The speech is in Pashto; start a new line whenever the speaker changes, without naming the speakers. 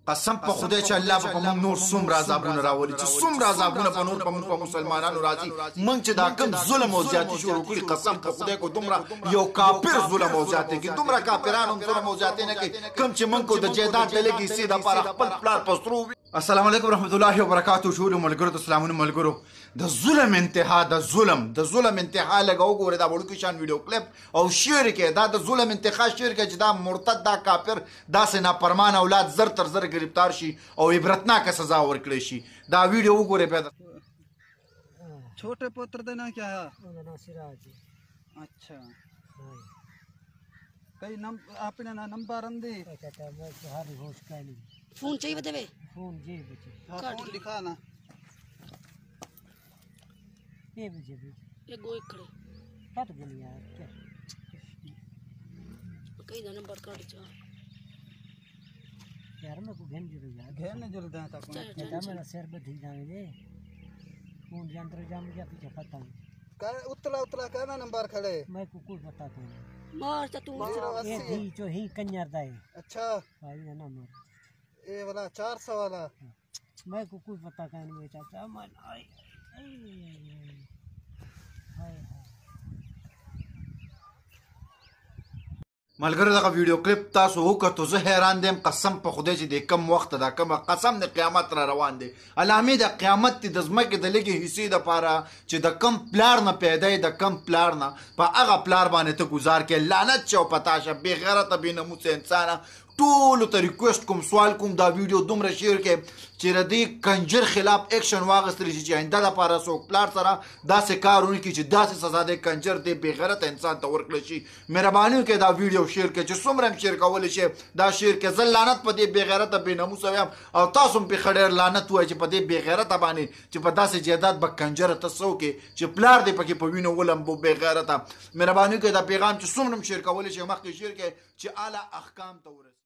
قسم په خدای چې الله به موږ نور څومره عذابونه راولي چې څومره عذابونه په نور په مسلمانانو راځي موږ چې دا کم ظلم او زیاتي شروع کړي قسم په خدای کو دومره یو کافر ظلم او زیاتي کې دومره کافرانو ظلم او زیاتي نه کوي کم چې موږ کو د جیدات لګي سیده پر خپل پلار پسترو. السلام علیکم ورحمت الله وبرکاتہ. شهور ملګرو ته سلامونه ملګرو. د ظلم انتها د ظلم انتها لګو ګوره دا وړو کې شان ویډیو کلیپ او شعر کې دا د ظلم انتها شعر کې چې دا مرتد دا کافر دا سنا پرمان اولاد زر تر زر گرفتار شي او عبرتناک سزا ورکړي شي. دا ویډیو وګوره پیدا.
छोटे पुत्र देना क्या है? अच्छा कई आपने ना नंबर अंदे
फोन चाहिए बते
फोन दिखा ना
ये गोई खड़े
काट बोल यार क्या
कई ना नंबर काट जा
यार मैं को घेन जरूर यार
घेन जरूर देता
बेटा मेरा सिर पे ठीक जावे फोन यंत्र जाम गया पीछे खत्म
का उतला कहना नंबर खड़े
मैं को कुछ बता तो
मार तू
ये भी जो ही कन्यार दाई.
अच्छा
भाई है ना मर
ये वाला 400 वाला
मैं को कुछ पता कहने में चाचा मन आई
ملګرو دغه ویډیو کلیپ تاسو وکړو زه حیران دیم قسم په خدای چې د کم وخت دا کم قسم د قیامت را روان دی علامه د قیامت د زمکه د لګي حصے د پاره چې د کم پلار نه پیدا د کم پلار نه په هغه پلار باندې ته گزار کې لعنت چو پتاشه بے غیرت به نموس انسان ټول ته ریکوست کوم سوال کوم دا ویډیو دومره شیر کې چې ردی کنجر خلاف اکشن واغستل شي چې آینده لپاره څوک پلار سره داسې کارونه کوي چې داسې سزا د کنجر دی بے غیرت انسان ته ورکړل شي. مهرباني وکړئ دا ویډیو شیر کړئ چې څومره شیر کولی شي دا شیر کې زه لعنت په دې بې غیرت بې ناموسه ویم او تاسو هم پې ښه ډېر لعنت ووایئ چې په دې بې غیرته باندې چې په داسې جایداد به کنجره ته څه وکړې چې پلار دې پکې په وینو ولمبو بې غیرته. مهرباني وکړئ دا پیغام چې څومره شیر کولی شي مخکې شیر کړئ چې اعلی احکام ته ورسي.